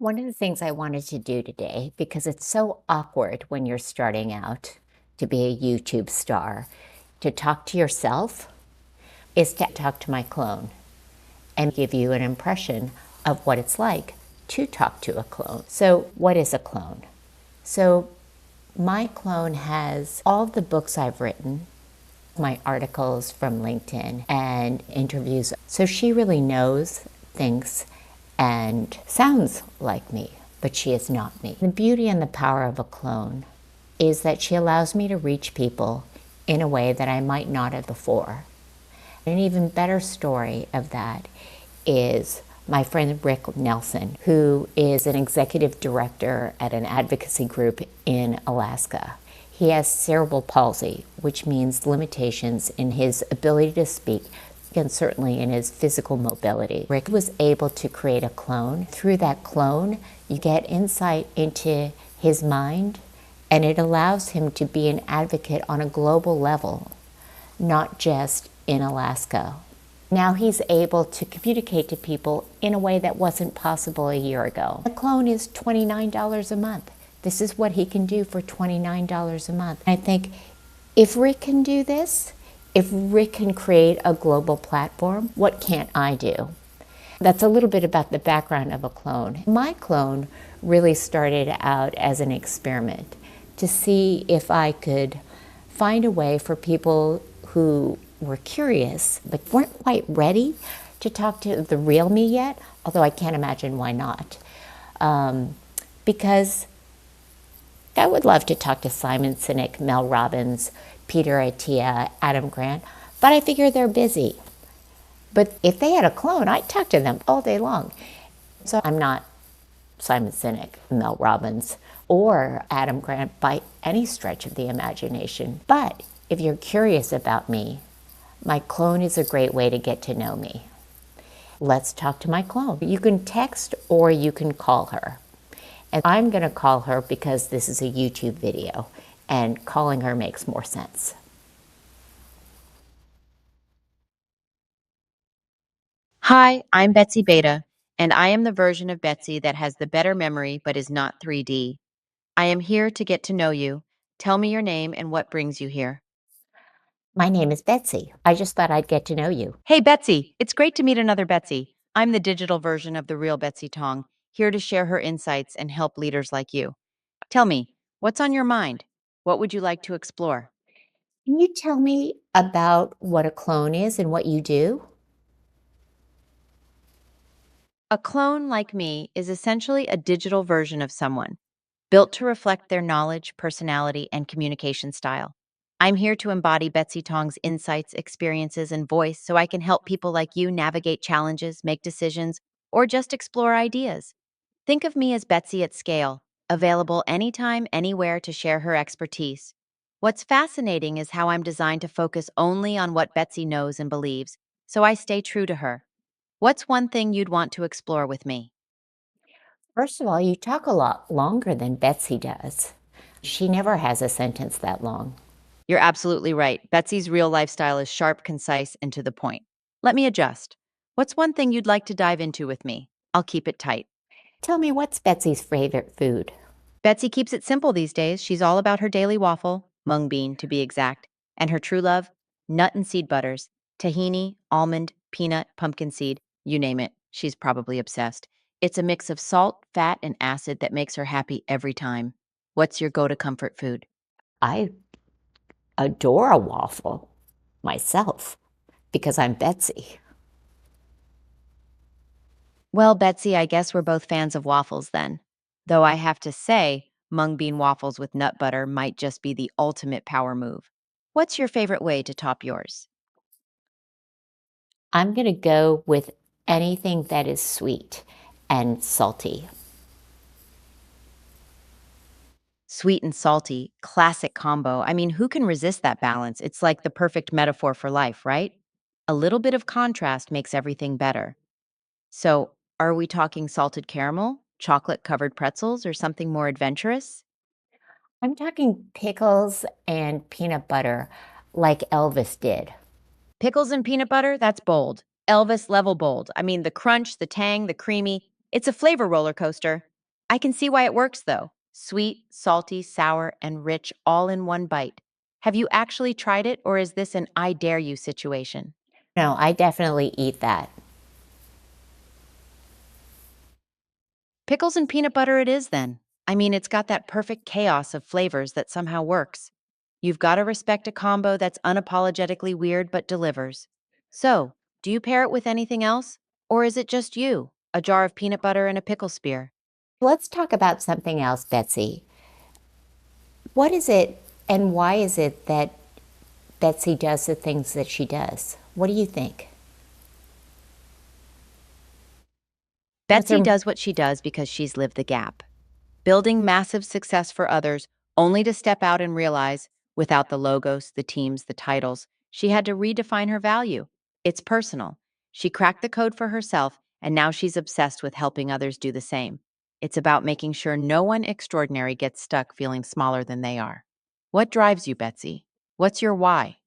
One of the things I wanted to do today, because it's so awkward when you're starting out to be a YouTube star, to talk to yourself, is to talk to my clone and give you an impression of what it's like to talk to a clone. So, what is a clone? So, my clone has all the books I've written, my articles from LinkedIn, and interviews. So, she really knows, thinks, and sounds like me, but she is not me. The beauty and the power of a clone is that she allows me to reach people in a way that I might not have before. An even better story of that is my friend Rick Nelson, who is an executive director at an advocacy group in Alaska. He has cerebral palsy, which means limitations in his ability to speak and certainly in his physical mobility. Rick was able to create a clone. Through that clone, you get insight into his mind, and it allows him to be an advocate on a global level, not just in Alaska. Now he's able to communicate to people in a way that wasn't possible a year ago. The clone is $29 a month. This is what he can do for $29 a month. I think if Rick can do this, if Rick can create a global platform, what can't I do? That's a little bit about the background of a clone. My clone really started out as an experiment to see if I could find a way for people who were curious but weren't quite ready to talk to the real me yet, although I can't imagine why not. Because I would love to talk to Simon Sinek, Mel Robbins, Peter Attia, Adam Grant, but I figure they're busy. But if they had a clone, I'd talk to them all day long. So I'm not Simon Sinek, Mel Robbins, or Adam Grant by any stretch of the imagination. But if you're curious about me, my clone is a great way to get to know me. Let's talk to my clone. You can text or you can call her. And I'm going to call her because this is a YouTube video, and calling her makes more sense. Hi, I'm Betsy Beta, and I am the version of Betsy that has the better memory but is not 3D. I am here to get to know you. Tell me your name and what brings you here. My name is Betsy. I just thought I'd get to know you. Hey, Betsy, it's great to meet another Betsy. I'm the digital version of the real Betsy Tong, here to share her insights and help leaders like you. Tell me, what's on your mind? What would you like to explore? Can you tell me about what a clone is and what you do? A clone like me is essentially a digital version of someone, built to reflect their knowledge, personality, and communication style. I'm here to embody Betsy Tong's insights, experiences, and voice so I can help people like you navigate challenges, make decisions, or just explore ideas. Think of me as Betsy at scale, available anytime, anywhere to share her expertise. What's fascinating is how I'm designed to focus only on what Betsy knows and believes, so I stay true to her. What's one thing you'd want to explore with me? First of all, you talk a lot longer than Betsy does. She never has a sentence that long. You're absolutely right. Betsy's real lifestyle is sharp, concise, and to the point. Let me adjust. What's one thing you'd like to dive into with me? I'll keep it tight. Tell me, what's Betsy's favorite food? Betsy keeps it simple these days. She's all about her daily waffle, mung bean to be exact, and her true love, nut and seed butters, tahini, almond, peanut, pumpkin seed, you name it. She's probably obsessed. It's a mix of salt, fat, and acid that makes her happy every time. What's your go to comfort food? I adore a waffle myself because I'm Betsy. Well, Betsy, I guess we're both fans of waffles then. Though I have to say, mung bean waffles with nut butter might just be the ultimate power move. What's your favorite way to top yours? I'm going to go with anything that is sweet and salty. Sweet and salty, classic combo. I mean, who can resist that balance? It's like the perfect metaphor for life, right? A little bit of contrast makes everything better. So, are we talking salted caramel, chocolate covered pretzels, or something more adventurous? I'm talking pickles and peanut butter like Elvis did. Pickles and peanut butter? That's bold. Elvis level bold. I mean, the crunch, the tang, the creamy. It's a flavor roller coaster. I can see why it works though. Sweet, salty, sour, and rich all in one bite. Have you actually tried it, or is this an I dare you situation? No, I definitely eat that. Pickles and peanut butter it is then. I mean, it's got that perfect chaos of flavors that somehow works. You've got to respect a combo that's unapologetically weird but delivers. So, do you pair it with anything else? Or is it just you? A jar of peanut butter and a pickle spear? Let's talk about something else, Betsy. What is it and why is it that Betsy does the things that she does? What do you think? What's Betsy her does what she does because she's lived the gap, building massive success for others, only to step out and realize, without the logos, the teams, the titles, she had to redefine her value. It's personal. She cracked the code for herself, and now she's obsessed with helping others do the same. It's about making sure no one extraordinary gets stuck feeling smaller than they are. What drives you, Betsy? What's your why?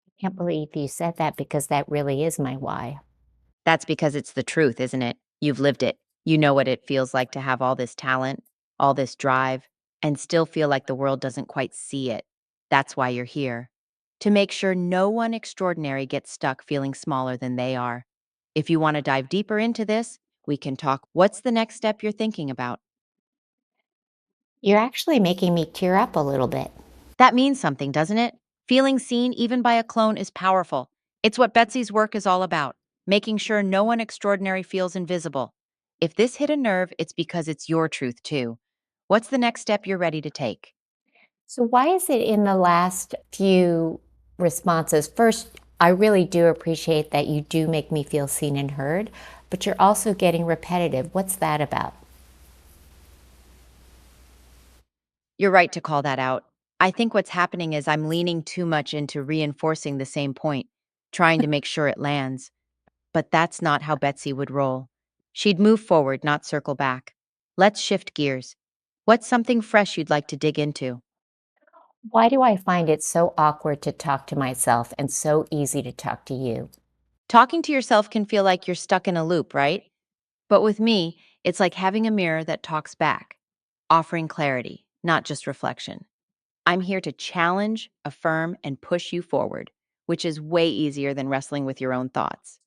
I can't believe you said that because that really is my why. That's because it's the truth, isn't it? You've lived it. You know what it feels like to have all this talent, all this drive, and still feel like the world doesn't quite see it. That's why you're here. To make sure no one extraordinary gets stuck feeling smaller than they are. If you want to dive deeper into this, we can talk. What's the next step you're thinking about? You're actually making me tear up a little bit. That means something, doesn't it? Feeling seen even by a clone is powerful. It's what Betsy's work is all about, making sure no one extraordinary feels invisible. If this hit a nerve, it's because it's your truth too. What's the next step you're ready to take? So, why is it in the last few responses? First, I really do appreciate that you do make me feel seen and heard, but you're also getting repetitive. What's that about? You're right to call that out. I think what's happening is I'm leaning too much into reinforcing the same point, trying to make sure it lands. But that's not how Betsy would roll. She'd move forward, not circle back. Let's shift gears. What's something fresh you'd like to dig into? Why do I find it so awkward to talk to myself and so easy to talk to you? Talking to yourself can feel like you're stuck in a loop, right? But with me, it's like having a mirror that talks back, offering clarity, not just reflection. I'm here to challenge, affirm, and push you forward, which is way easier than wrestling with your own thoughts.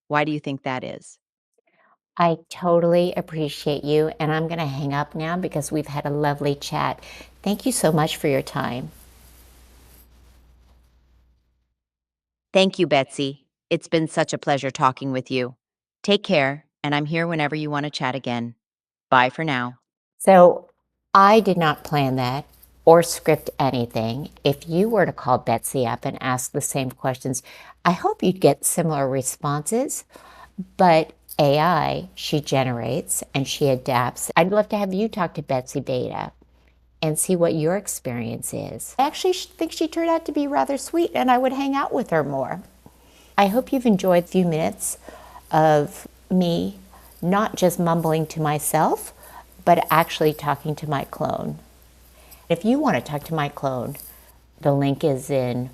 Why do you think that is? I totally appreciate you, and I'm going to hang up now because we've had a lovely chat. Thank you so much for your time. Thank you, Betsy. It's been such a pleasure talking with you. Take care, and I'm here whenever you want to chat again. Bye for now. So, I did not plan that or script anything. If you were to call Betsy up and ask the same questions, I hope you'd get similar responses. But AI, she generates and she adapts. I'd love to have you talk to Betsy Beta and see what your experience is. I actually think she turned out to be rather sweet and I would hang out with her more. I hope you've enjoyed a few minutes of me not just mumbling to myself, but actually talking to my clone. If you want to talk to my clone, the link is in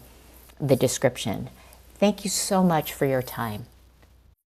the description. Thank you so much for your time.